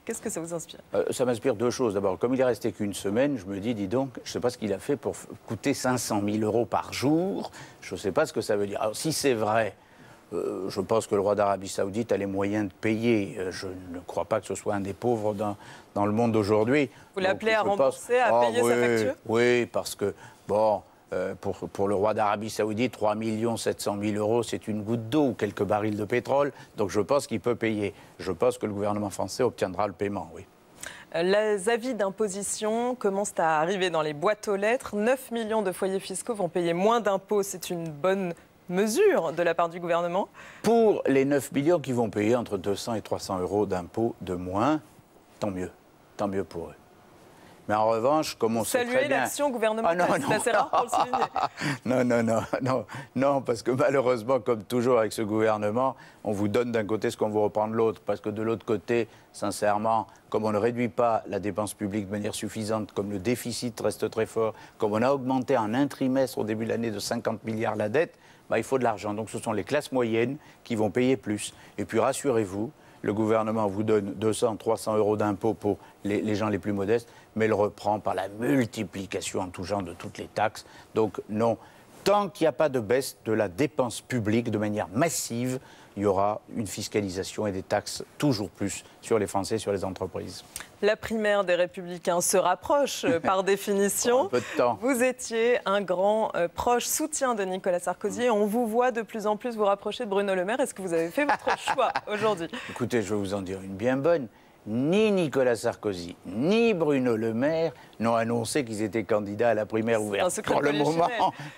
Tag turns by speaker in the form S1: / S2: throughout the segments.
S1: Qu'est-ce que ça vous inspire?
S2: Ça m'inspire deux choses. D'abord, comme il est resté qu'une semaine, je me dis donc, je ne sais pas ce qu'il a fait pour coûter 500 000 € par jour. Je ne sais pas ce que ça veut dire. Alors, si c'est vrai, je pense que le roi d'Arabie Saoudite a les moyens de payer. Je ne crois pas que ce soit un des pauvres dans le monde d'aujourd'hui.
S1: Vous l'appelez à rembourser, à payer sa facture?
S2: Oui, parce que, bon, pour le roi d'Arabie Saoudite, 3 700 000 €, c'est une goutte d'eau ou quelques barils de pétrole. Donc je pense qu'il peut payer. Je pense que le gouvernement français obtiendra le paiement, oui.
S1: Les avis d'imposition commencent à arriver dans les boîtes aux lettres. 9 millions de foyers fiscaux vont payer moins d'impôts. C'est une bonne mesure de la part du gouvernement.
S2: Pour les 9 millions qui vont payer entre 200 et 300 € d'impôts de moins, tant mieux pour eux. Mais en revanche, comme on sait très bien...
S1: Saluer l'action gouvernementale, c'est assez rare pour le souligner.
S2: Non, parce que malheureusement, comme toujours avec ce gouvernement, on vous donne d'un côté ce qu'on vous reprend de l'autre. Parce que de l'autre côté, sincèrement, comme on ne réduit pas la dépense publique de manière suffisante, comme le déficit reste très fort, comme on a augmenté en un trimestre au début de l'année de 50 milliards la dette, il faut de l'argent. Donc ce sont les classes moyennes qui vont payer plus. Et puis rassurez-vous, le gouvernement vous donne 200, 300 € d'impôts pour les gens les plus modestes, mais le reprend par la multiplication en tout genre de toutes les taxes. Donc non, tant qu'il n'y a pas de baisse de la dépense publique de manière massive, il y aura une fiscalisation et des taxes toujours plus sur les Français, sur les entreprises.
S1: La primaire des Républicains se rapproche par définition.
S2: Un peu de temps.
S1: Vous étiez un grand proche soutien de Nicolas Sarkozy. On vous voit de plus en plus vous rapprocher de Bruno Le Maire. Est-ce que vous avez fait votre choix aujourd'hui?
S2: Écoutez, je vais vous en dire une bien bonne. Ni Nicolas Sarkozy, ni Bruno Le Maire n'ont annoncé qu'ils étaient candidats à la primaire ouverte.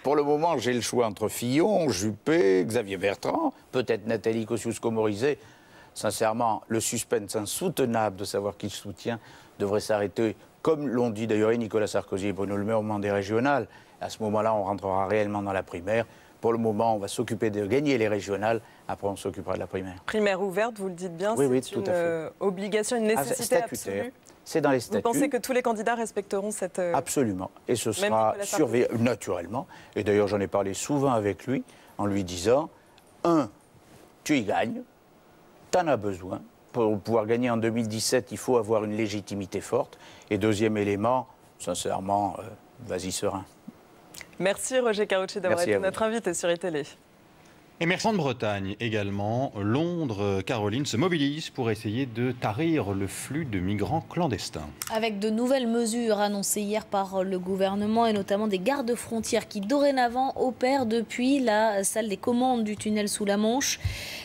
S2: Pour le moment, j'ai le choix entre Fillon, Juppé, Xavier Bertrand, peut-être Nathalie Kosciusko-Morizet. Sincèrement, le suspense insoutenable de savoir qui soutient devrait s'arrêter, comme l'ont dit d'ailleurs Nicolas Sarkozy et Bruno Le Maire au moment des régionales. À ce moment-là, on rentrera réellement dans la primaire. Pour le moment, on va s'occuper de gagner les régionales. Après, on s'occupera de la primaire.
S1: Primaire ouverte, vous le dites bien,
S2: oui,
S1: c'est une obligation, une nécessité absolue.
S2: C'est dans les statuts.
S1: Vous pensez que tous les candidats respecteront cette...
S2: Absolument. Et ce sera surveillé naturellement. Et d'ailleurs, j'en ai parlé souvent avec lui, en lui disant, tu y gagnes, tu en as besoin. Pour pouvoir gagner en 2017, il faut avoir une légitimité forte. Et deuxième élément, sincèrement, vas-y serein.
S1: Merci Roger Karoutchi d'avoir été notre invité sur iTélé.
S3: Et merci. En Bretagne également, Londres, Caroline se mobilise pour essayer de tarir le flux de migrants clandestins.
S4: Avec de nouvelles mesures annoncées hier par le gouvernement et notamment des gardes-frontières qui dorénavant opèrent depuis la salle des commandes du tunnel sous la Manche.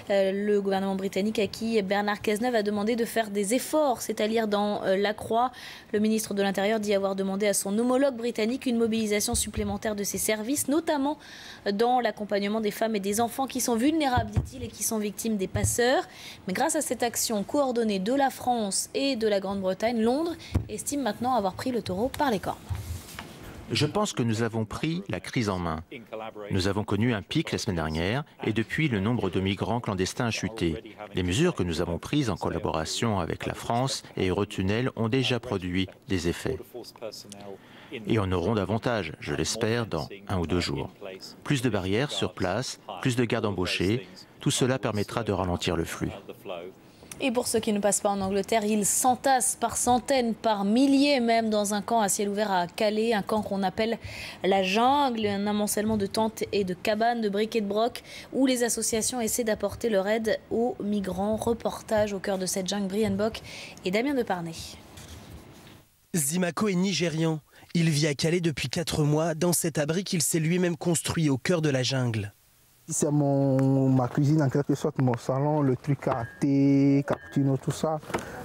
S4: Le gouvernement britannique à qui Bernard Cazeneuve a demandé de faire des efforts, c'est à lire dans La Croix. Le ministre de l'Intérieur dit avoir demandé à son homologue britannique une mobilisation supplémentaire de ses services, notamment dans l'accompagnement des femmes et des enfants qui sont vulnérables, dit-il, et qui sont victimes des passeurs. Mais grâce à cette action coordonnée de la France et de la Grande-Bretagne, Londres estime maintenant avoir pris le taureau par les cornes.
S5: Je pense que nous avons pris la crise en main. Nous avons connu un pic la semaine dernière et depuis, le nombre de migrants clandestins a chuté. Les mesures que nous avons prises en collaboration avec la France et Eurotunnel ont déjà produit des effets. Et en auront davantage, je l'espère, dans 1 ou 2 jours. Plus de barrières sur place, plus de gardes embauchés, tout cela permettra de ralentir le flux.
S4: Et pour ceux qui ne passent pas en Angleterre, ils s'entassent par centaines, par milliers même dans un camp à ciel ouvert à Calais, un camp qu'on appelle la jungle, un amoncellement de tentes et de cabanes, de briques et de brocs, où les associations essaient d'apporter leur aide aux migrants. Reportage au cœur de cette jungle, Brian Bock et Damien Deparnay.
S6: Zimako est nigérian. Il vit à Calais depuis 4 mois, dans cet abri qu'il s'est lui-même construit au cœur de la jungle.
S7: C'est ma cuisine en quelque sorte, mon salon, le truc à thé, cappuccino, tout ça.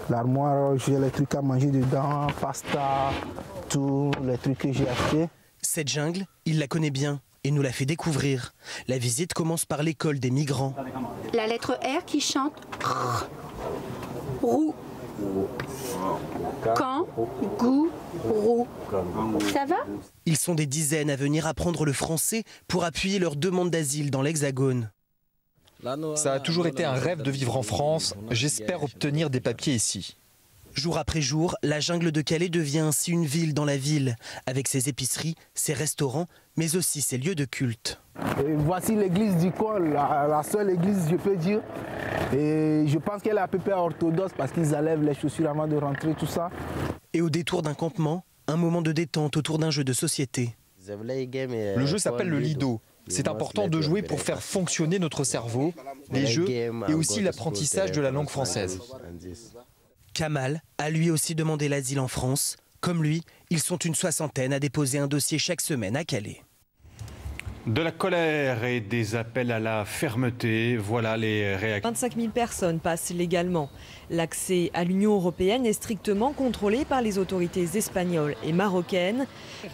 S7: L'armoire, j'ai les trucs à manger dedans, pasta, tous les trucs que j'ai achetés.
S6: Cette jungle, il la connaît bien et nous la fait découvrir. La visite commence par l'école des migrants.
S8: La lettre R qui chante roux. Quand, goût, roux. Ça va?
S6: Ils sont des dizaines à venir apprendre le français pour appuyer leur demande d'asile dans l'Hexagone.
S9: Ça a toujours été un rêve de vivre en France. J'espère obtenir des papiers ici.
S6: Jour après jour, la jungle de Calais devient ainsi une ville dans la ville, avec ses épiceries, ses restaurants, mais aussi ses lieux de culte.
S7: Et voici l'église du coin, la seule église, je peux dire. Et je pense qu'elle est à peu près orthodoxe parce qu'ils enlèvent les chaussures avant de rentrer, tout ça.
S6: Et au détour d'un campement, un moment de détente autour d'un jeu de société.
S9: Le jeu s'appelle le Lido. C'est important de jouer pour faire fonctionner notre cerveau, les jeux et aussi l'apprentissage de la langue française.
S6: Kamal a lui aussi demandé l'asile en France. Comme lui, ils sont une soixantaine à déposer un dossier chaque semaine à Calais.
S3: De la colère et des appels à la fermeté, voilà les réactions.
S10: 25 000 personnes passent légalement. L'accès à l'Union européenne est strictement contrôlé par les autorités espagnoles et marocaines.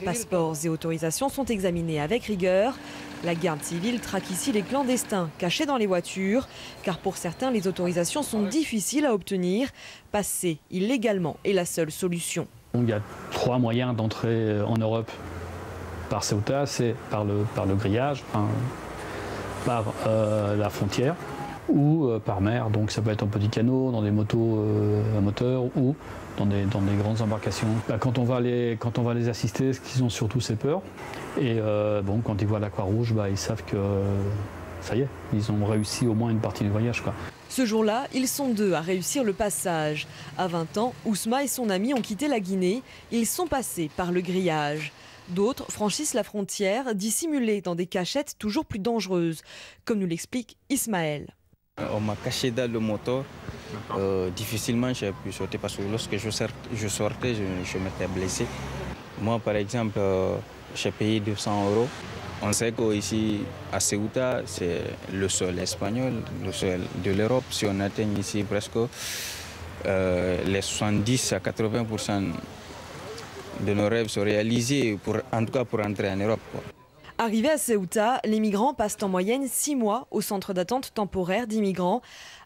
S10: Passeports et autorisations sont examinés avec rigueur. La garde civile traque ici les clandestins cachés dans les voitures, car pour certains, les autorisations sont difficiles à obtenir. Passer illégalement est la seule solution.
S11: Il y a 3 moyens d'entrer en Europe par Ceuta, c'est par le grillage, par la frontière ou par mer. Donc ça peut être en petit canot, dans des motos à moteur ou dans des grandes embarcations. Quand on va les assister, ils ont surtout ces peurs. Et quand ils voient la Croix-Rouge, ils savent que ça y est, ils ont réussi au moins une partie du voyage, quoi.
S10: Ce jour-là, ils sont 2 à réussir le passage. À 20 ans, Ousma et son ami ont quitté la Guinée. Ils sont passés par le grillage. D'autres franchissent la frontière, dissimulés dans des cachettes toujours plus dangereuses, comme nous l'explique Ismaël.
S12: On m'a caché dans le moteur. Difficilement j'ai pu sauter parce que lorsque je sortais, je m'étais blessé. Moi, par exemple, j'ai payé 200 €. On sait qu'ici, à Ceuta, c'est le sol espagnol, le sol de l'Europe. Si on atteint ici presque les 70 à 80% de nos rêves sont réalisés, en tout cas pour entrer en Europe.
S10: Arrivés à Ceuta, les migrants passent en moyenne 6 mois au centre d'attente temporaire d'immigrants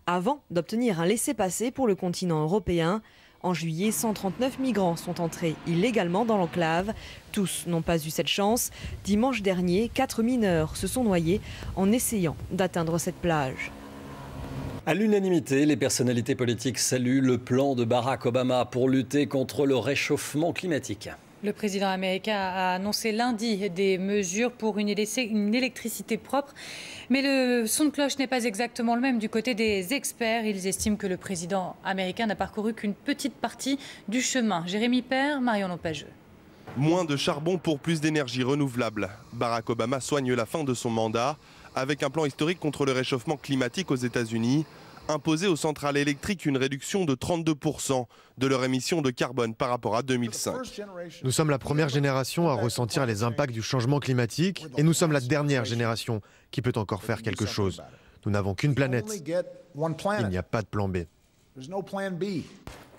S10: avant d'obtenir un laissez-passer pour le continent européen. En juillet, 139 migrants sont entrés illégalement dans l'enclave. Tous n'ont pas eu cette chance. Dimanche dernier, 4 mineurs se sont noyés en essayant d'atteindre cette plage.
S13: À l'unanimité, les personnalités politiques saluent le plan de Barack Obama pour lutter contre le réchauffement climatique.
S14: Le président américain a annoncé lundi des mesures pour une électricité propre. Mais le son de cloche n'est pas exactement le même du côté des experts. Ils estiment que le président américain n'a parcouru qu'une petite partie du chemin. Jérémy Père, Marion Lopageux.
S15: Moins de charbon pour plus d'énergie renouvelable. Barack Obama soigne la fin de son mandat avec un plan historique contre le réchauffement climatique aux États-Unis. Imposer aux centrales électriques une réduction de 32% de leur émission de carbone par rapport à 2005.
S16: Nous sommes la première génération à ressentir les impacts du changement climatique et nous sommes la dernière génération qui peut encore faire quelque chose. Nous n'avons qu'une planète. Il n'y a pas de plan B.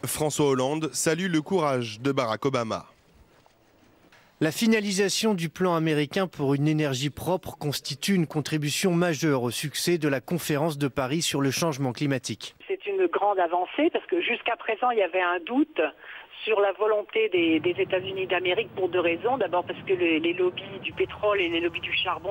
S15: François Hollande salue le courage de Barack Obama.
S17: La finalisation du plan américain pour une énergie propre constitue une contribution majeure au succès de la conférence de Paris sur le changement climatique.
S18: C'est une grande avancée parce que jusqu'à présent, il y avait un doute sur la volonté des États-Unis d'Amérique pour 2 raisons. D'abord parce que les lobbies du pétrole et les lobbies du charbon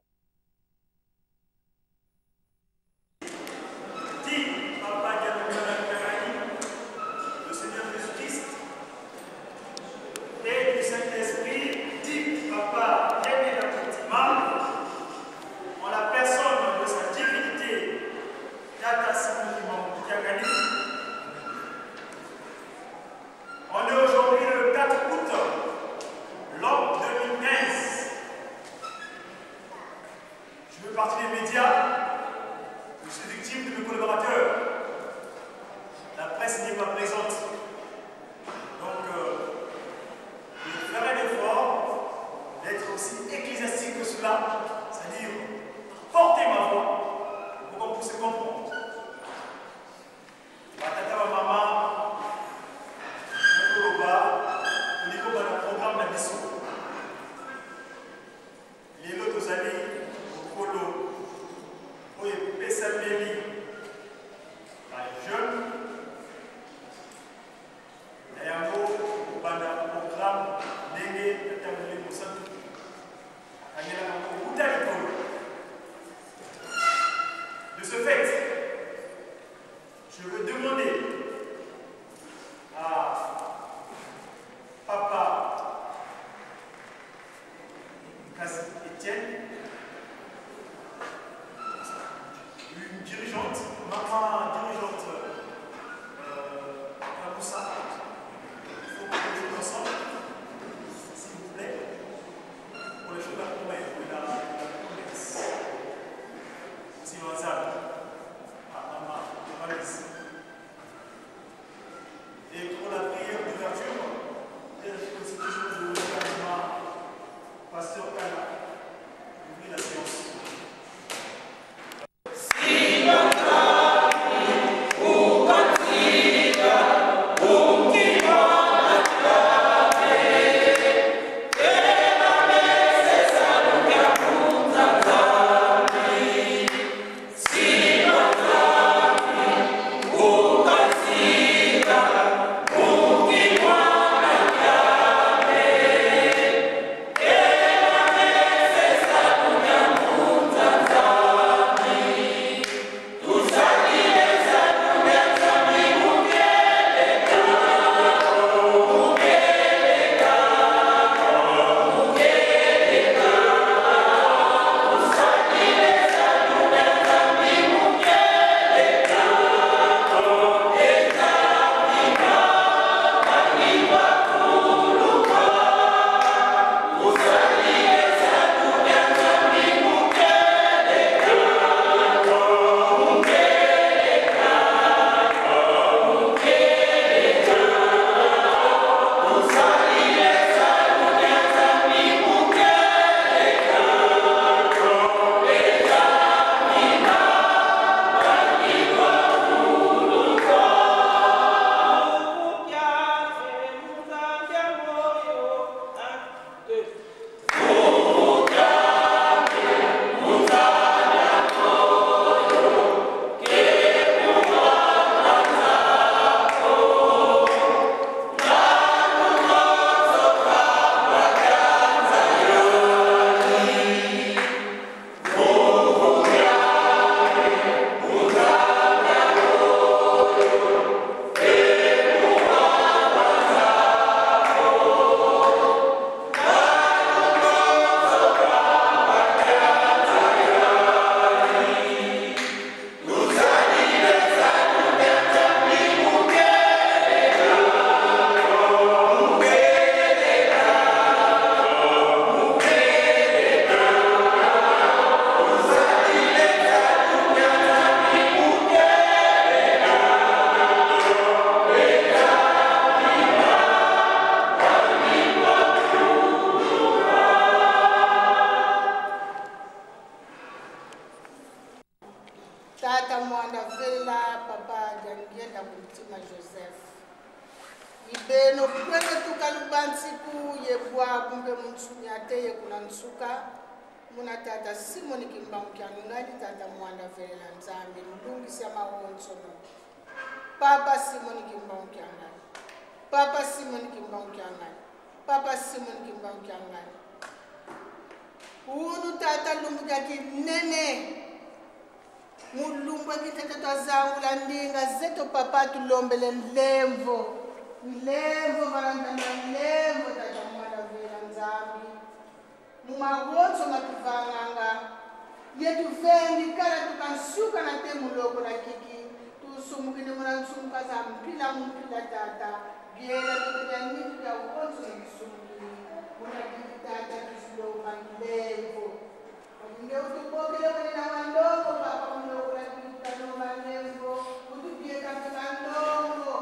S19: ibeno kwene tukalubansiku yebwa kumbe mutsunyate yekulansuka muna tata Simon Kimbangukyangani tata Mwanda Velela Nzambi mlungisi amawonso no Papa Simon Kimbangukyangani Papa Simon Kimbangukyangani Papa Simon Kimbangukyangani unu tata lumbugaki nene mulumbu akitete twazangu la ndinga zeto papa tulombele nlemvo varandana nlemvo tata Mwanda Velela Nzambi mumawonso matuvanganga yetuvendi kala tukansuka na temuloko la kiki tusumukile muna nsumuka za mpila tata biela tukujaniki ya wonso na kisumukile muna kiki tata tusiloka nlemvo wakinge utubokele wanina wandongo papa muloko la kiki tanoma nlemvo utubieka tukandongo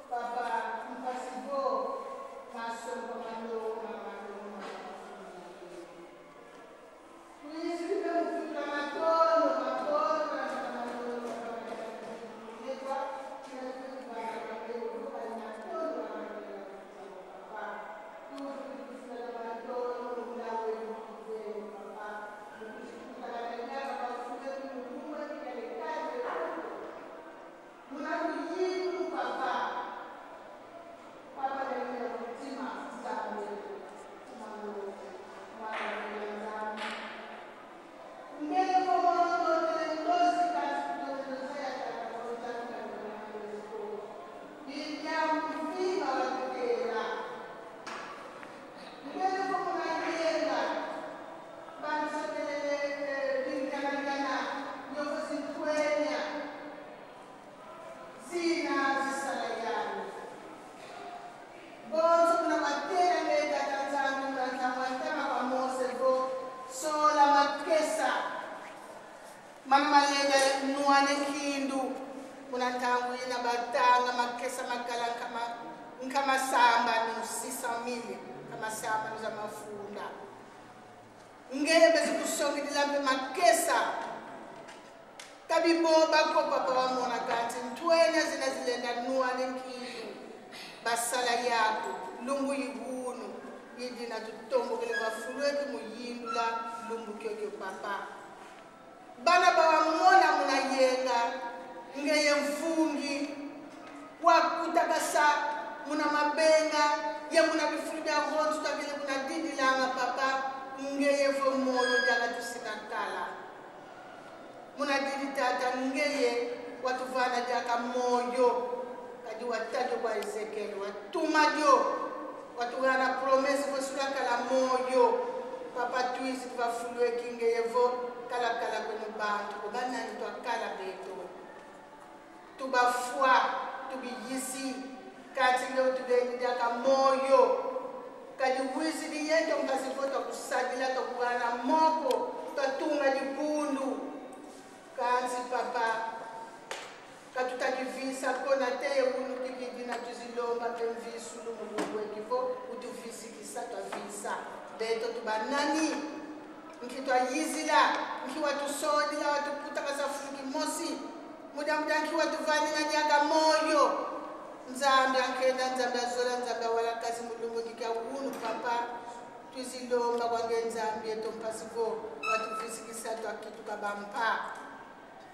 S19: papa mpasivo masombo mandongo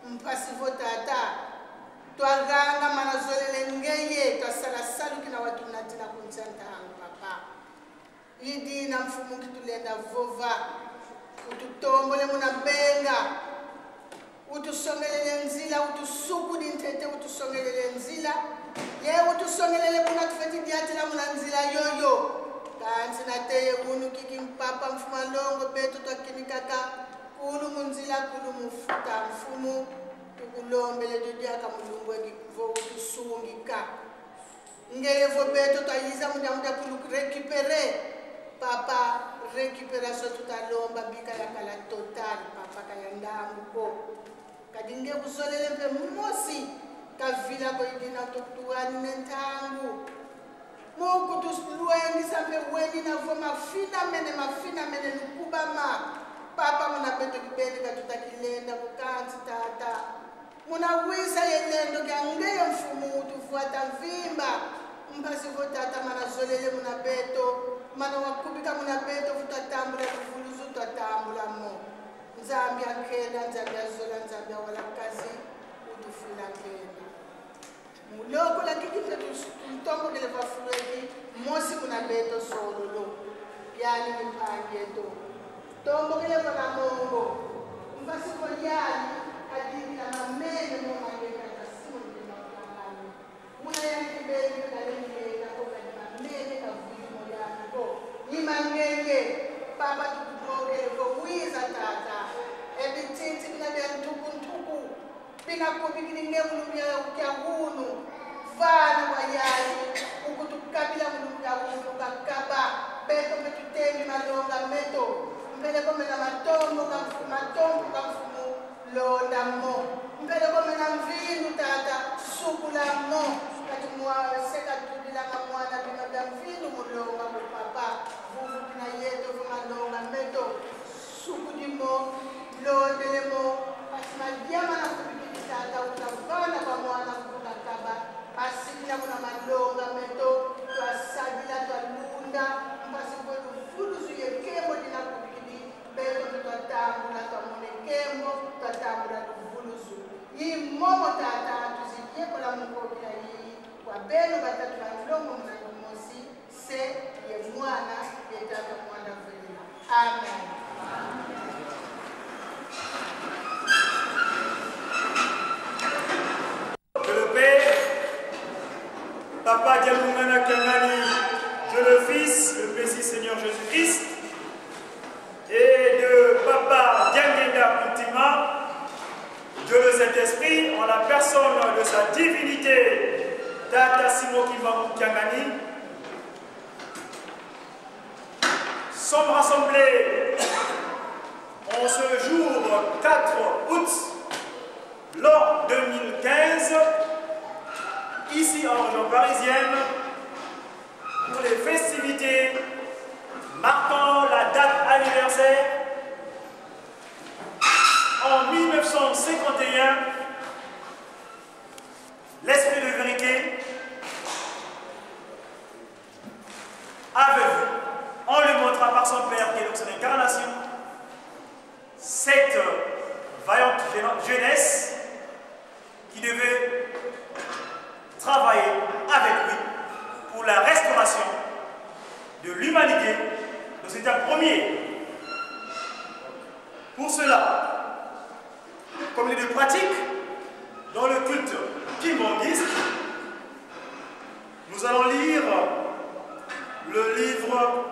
S19: mpasivo tata twaganga manazolele ngeye twasala saluki na watu natina kunsanta hangu papa idi na mfumu kitulenda vova ututombole muna benga utusongelele nzila utusuku dintete utusongelele nzila ye utusongelele muna tufeti diatila muna nzila yoyo kansi nateye unu kiki mpapa mfuma longo beto twakinikaka kulu munzila kulu mufuta mfumu tukulombele tudiaka mulungu ekivo utusungika ngeyevo beto twayiza muda kulu rekipere papa récupération tutalomba bika yakala total papa kaya ndambuko kadinge kusolele mpe mosi kavila ko idina totuani nentangu moku tuslueni sampe weni na vo mafina mene nukubama papa muna beto kibeni katutakilenda kukansi tata muna wisa yelendo kangeye mfumu tufuata vimba mpasi masivo tata mana zolele muna beto mana wakubika muna beto futatambula kufuluzu tatambula mo nzambi akenda nzambi azola nzambi awala kazi utufula kenda muloko la kikite tutombo kele vafuleki mosi muna beto solo yani mipangeto tombo kele vana mongo mbasi ko yani adikila mamene mo mangeka kasimu ni makangani muna yani kibeli kalenge kakoka ni mamene kavuimo yani ko imangenge papa tukugogele ko wiza tata ebititi bina bya ntuku bina kubikini ngemu ya ukyahunu vana wayali ukutukabila mulunga hunu kakaba beto metutemi malonga meto mbele komena matombo kamfumu londa mo mbele komena mvinu tata sukula mo kati seka tudila kamwana bimada mvinu mulonga mupapa vuvu bina yeto vumalonga meto sukudimo londele mo kati madiama na kubikini tata utavana kwa mwana kukakaba asikila muna malonga meto twasabila twalunda mpasi kwetu fulusu yekembo dina kubikini beto twatambula twamune kembo twatambula tufulusu imomo tata tuzijekola mukobila iyi kwa beno batatu bafulongo mnano mosi se ye mwana ye tata mwana velila amen.
S20: Que le Père, Papa Diamoumana Kangani, Dieu le Fils, le Messie Seigneur Jésus-Christ, et de Papa Diangenda Moutima, Dieu le Saint-Esprit, en la personne de sa divinité, Tata Simo Kimbamu Kangani, sommes rassemblés en ce jour 4 août l'an 2015, ici en région parisienne, pour les festivités marquant la date anniversaire en 1951, l'Esprit de vérité avait vu, on le montra par son Père qui est donc son incarnation, cette vaillante jeunesse qui devait travailler avec lui pour la restauration de l'humanité dans cet état premier. Pour cela, comme il est de pratique dans le culte kimbangiste, nous allons lire le livre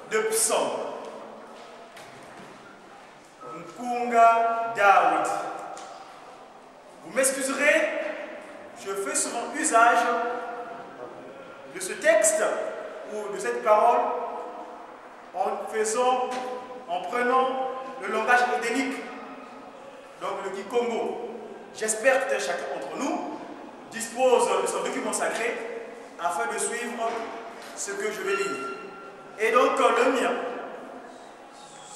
S20: de Psaume, Nkunga David. Vous m'excuserez, je fais souvent usage de ce texte ou de cette parole en prenant le langage édénique, donc le Kikongo. J'espère que chacun d'entre nous dispose de son document sacré afin de suivre ce que je vais lire. Et donc le mien.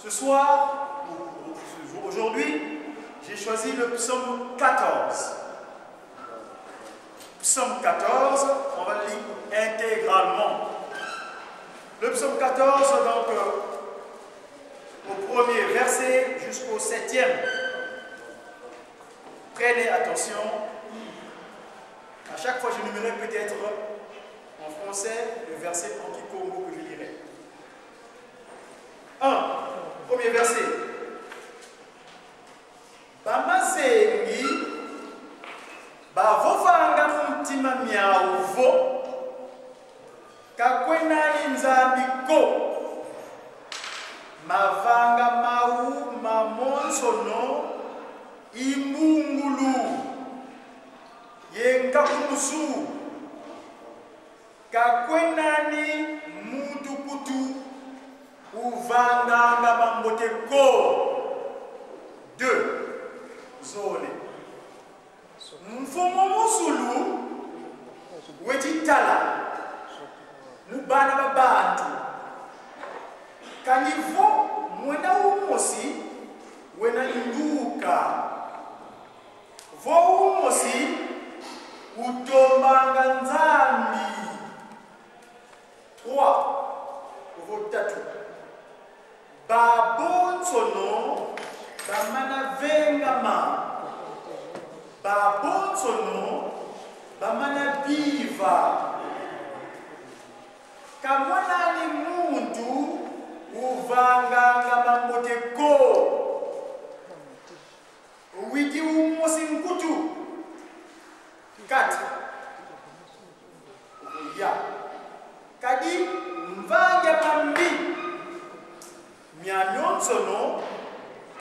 S20: Ce soir, aujourd'hui, j'ai choisi le psaume 14. Psaume 14, on va le lire intégralement. Le psaume 14, donc, au premier verset jusqu'au 7e. Prenez attention. À chaque fois, je numérerai peut-être en français le verset en Kikongo que je lirai. 1. Premier verset. Bamazengi bavovanga mumutima myauvo kakwenani nzambiko mavanga mau mamonsono imbungulu yenga kumusu kakwenani mutukutu uvanganga mamboteko. 2. Zone mfumo musulu wetitala mubana babantu kanivo mwena umosi wena nduka vo umosi utombanga nzambi imva kamwana ni muntu uvanganga mamboteko wiki umosi nkutu kati ya kadi mvanga mambi myanyonsono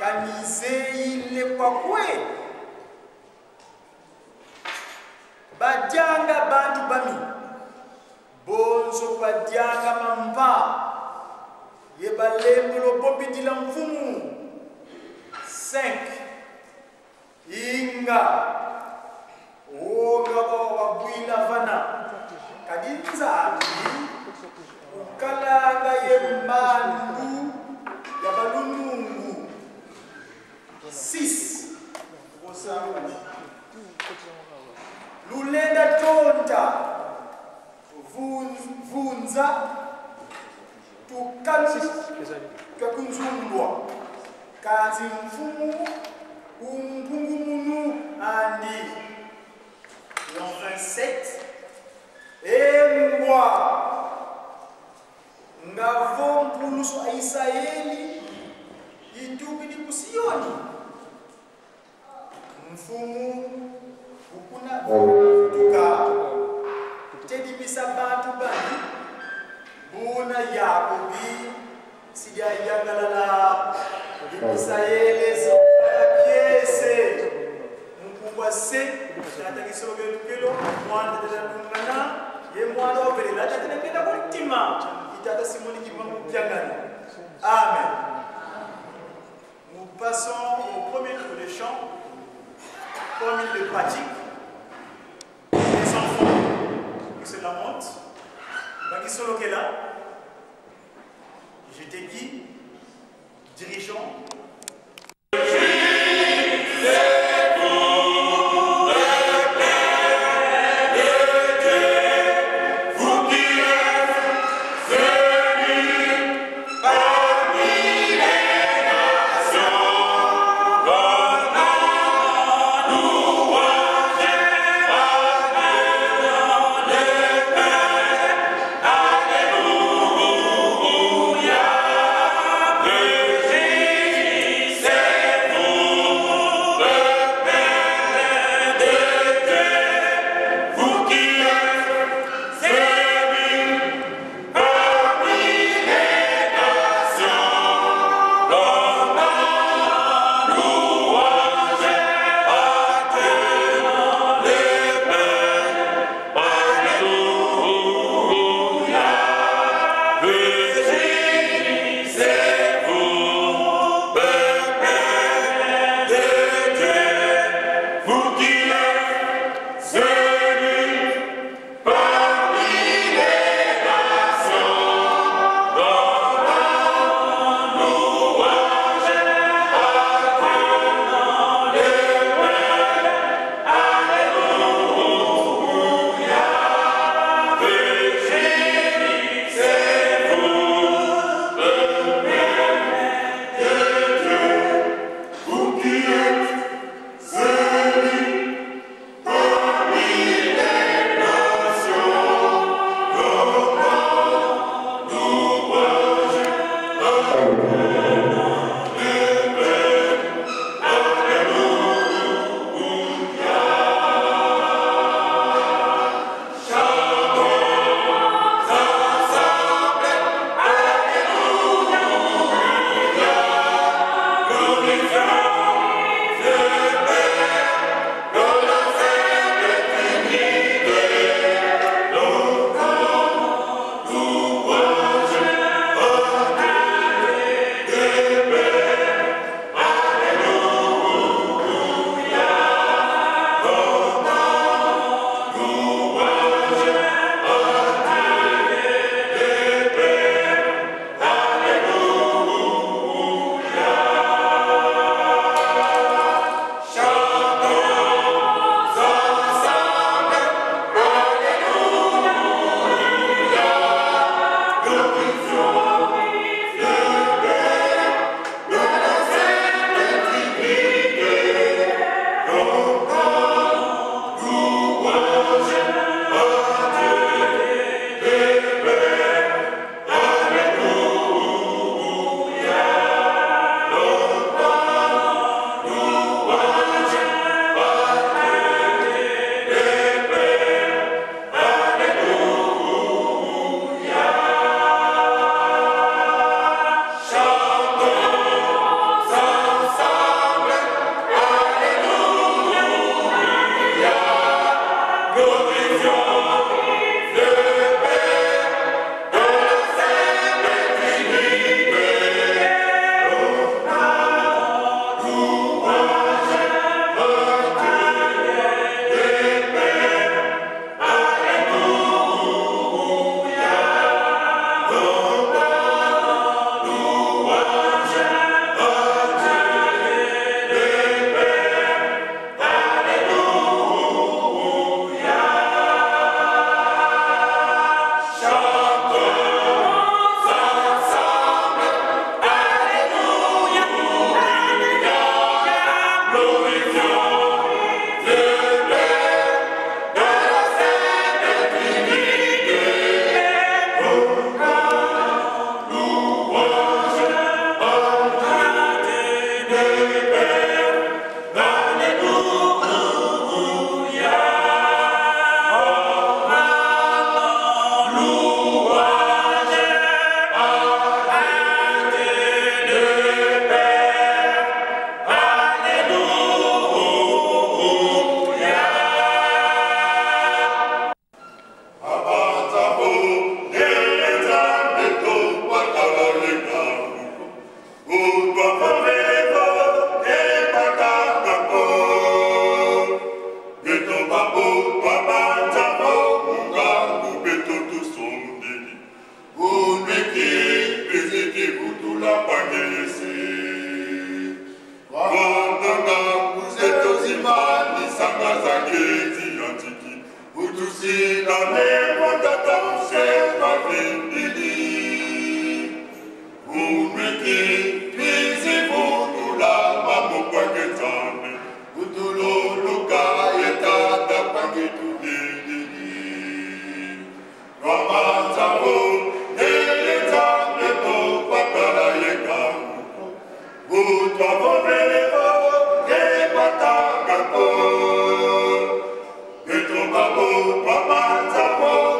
S20: kanizeile kwakwe badyanga bantu bami bonso badyanga mamva yebalembolo bobidila mfumu 5 inga ogaba wabwila vana kadinzambi ukalaga yembandu yabalunungu 6 lulenda tonta vunza tukakunzulwa kanzi mfumu umpungumunu andi 27 embwa ngavompuluso a Israeli itupidi kusiyoni mfumu ukuna tuka tedibisa bantu bani buna Yakobi sidia yangalala Israeli piese mkubwa se natakisoge tukelo mwana tadungana ye mwana obere natatenekenda kultima itata simoni kimangu pyangani. Amen. Nous passons au premier tour de chant, premier de pratique. Les enfants qui se lamentent, qui sont là, je te dis, dirigeons.
S21: Papa,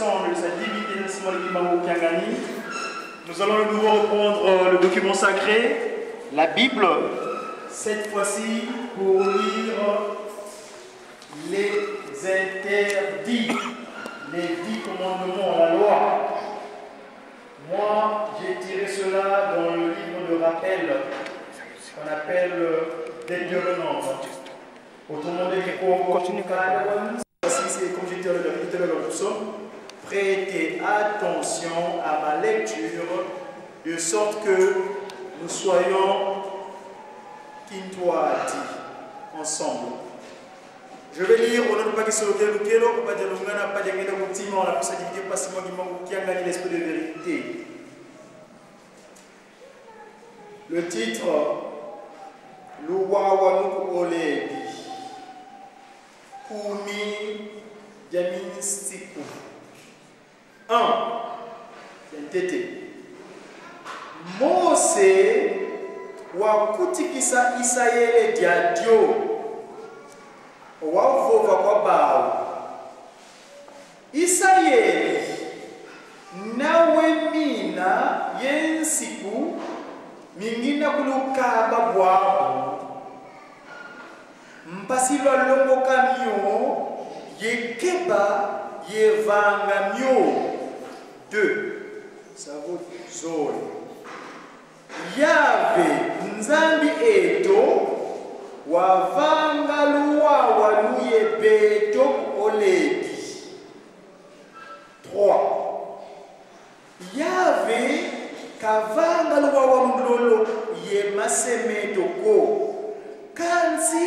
S20: reconnaissant de sa divinité Simone Kibango Kiangani, nous allons de nouveau reprendre le document sacré, la Bible, cette fois-ci pour lire les interdits, les 10 commandements, la loi. Moi, j'ai tiré cela dans le livre de rappel qu'on appelle Deutéronome. Autrement dit, voici, c'est comme j'ai dit tout à l'heure, nous sommes. Prêtez attention à ma lecture, de sorte que nous soyons kintoati ensemble. Je vais lire au nom de Pakistan, pour pas dire pas dire on a pu s'activer passivement qui a gagné l'esprit de vérité. Le titre, Luwawanuku Olebi, Kumi Yamin Stiku. 1. Tété. Mose wakutikisa Isaeli diadio. Wavova kwa bao. Isaeli nawe mina yensiku mingina kulukaba bwabo. Mpasilwa longo kamyo yekeba yevanga myo. 2. Ça vaut zone. Yave nzambi eto wavanga luwa waluye beto olebi. 3. Yave kavanga luwa wamlolo ye masemeto ko. Kansi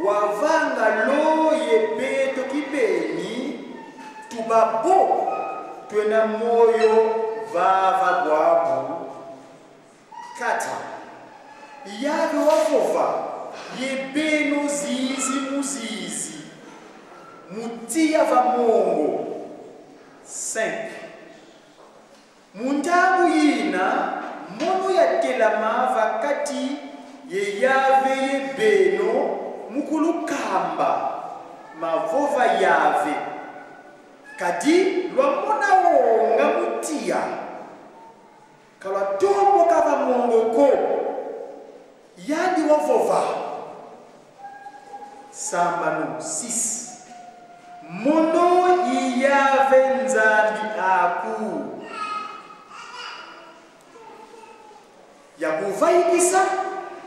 S20: wavanga lo ye beto kibeni tubabo twena moyo vava bwabu. 4. Yave wavova yebeno zizi muzizi mutia va mongo. 5. Muntabu yina mono yatelama vakati ye yave yebeno mukulukamba mavova yave kadi lwamona wonga mutia kalwa tombo kava mongoko yandi wavova. Sambanu 6. Mono yiyave nzambi aku yakuvaikisa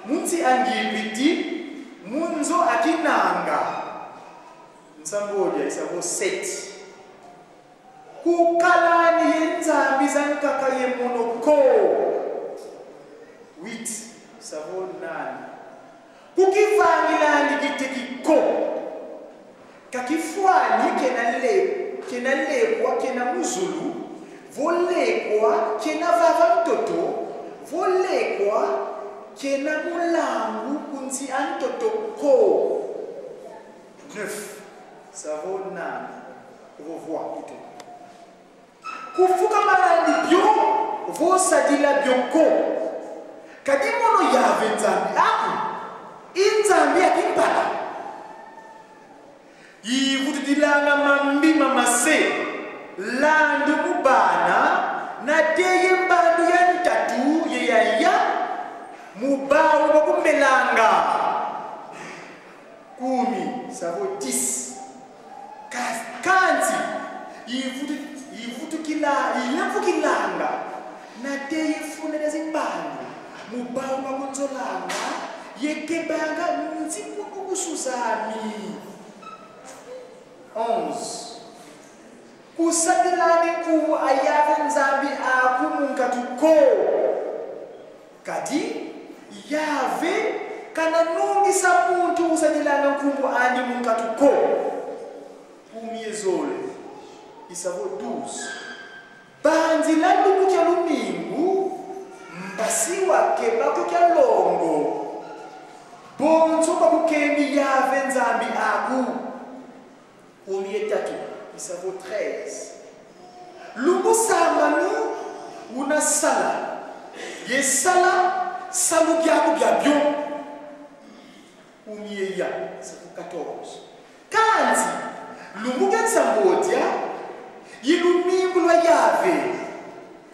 S20: munti angibiti munzo akinanga. Nsambodya isavo 7. Kukalani yenzambi zankaka yemonoko. 8. Savo 9. Kukivangilani kitekiko kakifwani kenalekwa kena muzulu volekwa kena vava mtoto volekwa kena mulangu kunzi antoto ko. 9. Savo 9. Revoir plutôt. Kufuka malandi bio vosadila bioko kadimono yave nzambi aku inzambi akimpala yivutidilanga mambi mamase landu mubana na teye mbandu ya ntatu yeyaya mubawu bakumelanga. 10. Savo 10. Kanzi yivukilanga na teye funela zimbandu mubawu bakunzolanga yekebanga nziku kukusuzami. 11. Kusadilani ku ayave nzambi aku munkatuko kadi yave kana nungisa muntu usadilana kumbu ani munkatuko. 10 Isavo 12. Banzi landu kukya lumingu mbasiwa keba kukya longo bonzo bakukembi yave nzambi aku. 13. Isavo 13. Lumusambanu una sala yesala salu byaku byabyo. 14. Kanzi lumugenza mbodya ilumingu lwa yave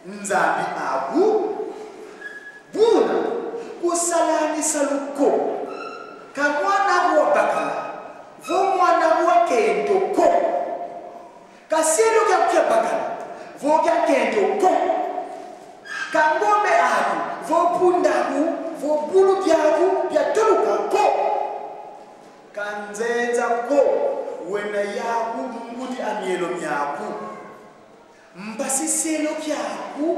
S20: nzambi aku buna kusalanisa luko kamwana wa bakala vo mwana wa kento ko kaselo kya bakala vo kya kento ko kangombe aku vo pundaku vo bulu byaku byatuluka ko kanzenza ko wena yaku ngudi amielo myaku mbasiselo kyaku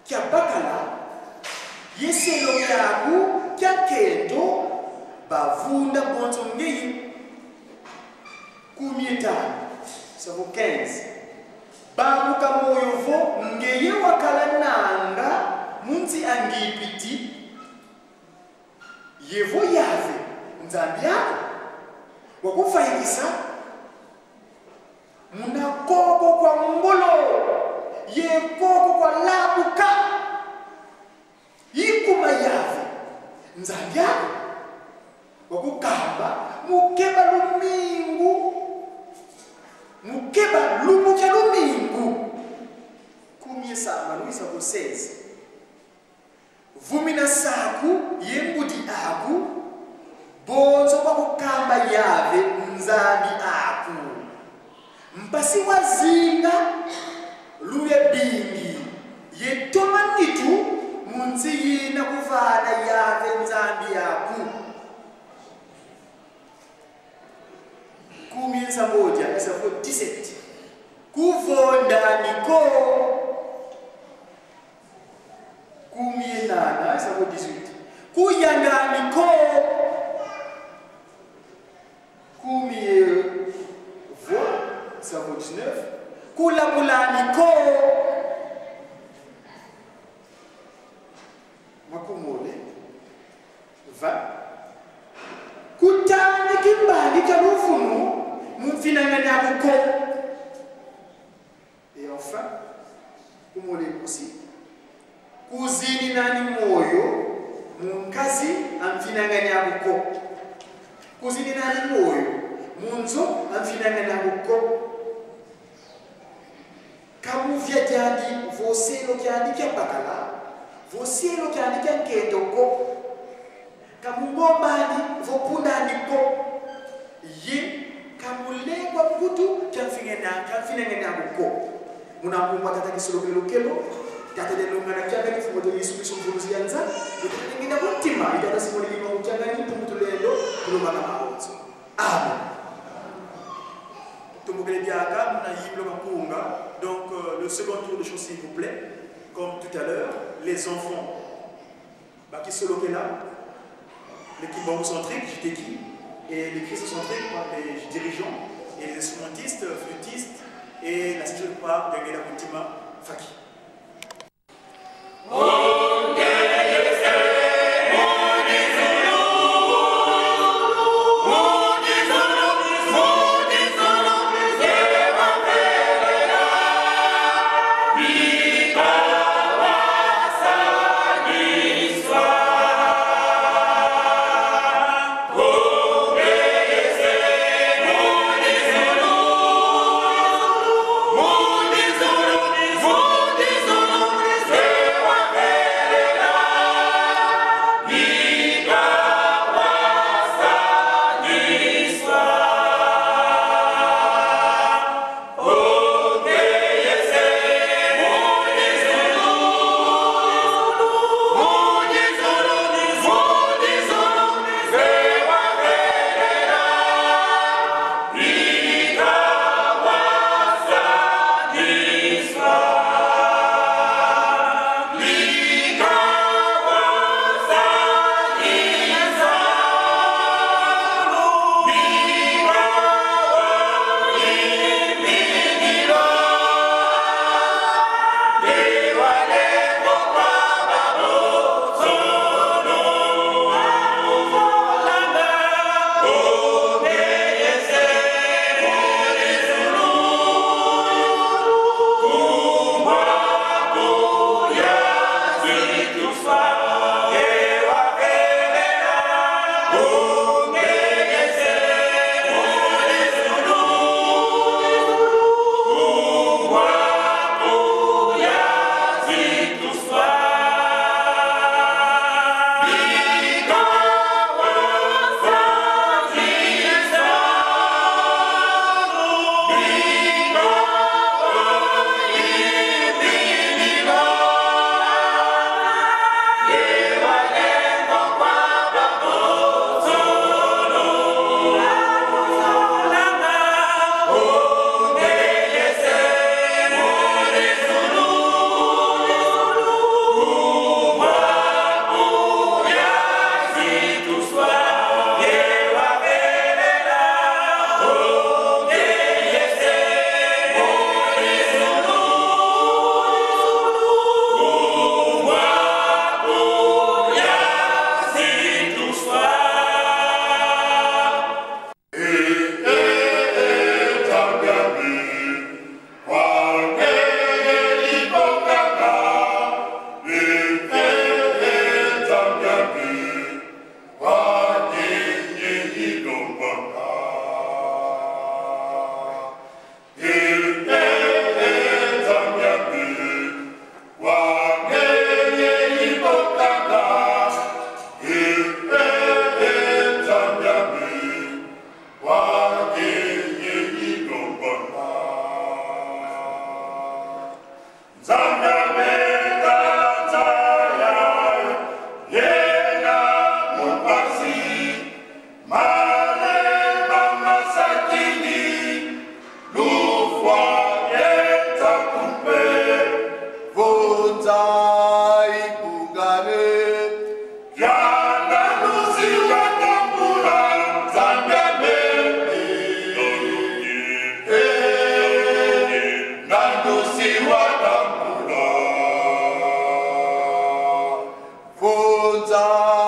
S20: kya bakala yeselo kyaku kya kento bavunda bonzo ngeyi kumietano savo 15 bamuka moyo vo ngeye wakala nanga munzi angipiti yevo yave nzambi yako wakufayikisa muna koko kwa ngolo ye koko kwa labuka yikuma yave nzambi yako wakukamba mukeba lumingu mukeba lumuke lumingu kumyesama luisa kusezi vumina saku yengudi aku bonzo bakukamba yave nzambi aku mpasi wazinga luye bingi yetomanitu munzi yina kuvana yave nzambi aku kumienza moja isafo 17 kuvonda niko kumienana isafo 18 kuyanga niko kumie vo isafo 19 kulamula niko makumole 20 kutani kimbali cha lufumu mfinanganya kuko et enfin kumole kusi kuzini nani moyo munkazi amfinanganya kuko kuzini nani moyo munzo amfinanganya kuko kamuvya jadi voselo kyandi kya bakala voselo kyandi kya ketoko kamungombani vopundani ko ye kamulengwa mkutu kamfinengena ko munakumba tata kisolokelo kelo tata de lungana kyanga kifumo to Yesu Kristo mvuzi yanza ngina kutima itata simoni lima uchanga ni tumutulendo kulomana maozo amen tumukele diaka muna yiblo makunga donc le second tour de choses s'il vous plaît comme tout à l'heure les enfants qui solokela l'équipe bambocentrique, j'étais qui, et les christocentriques par les dirigeants, et les instrumentistes, flûtistes, et la section par Gagela Moutima Faki.
S19: Hey!
S21: Mozart.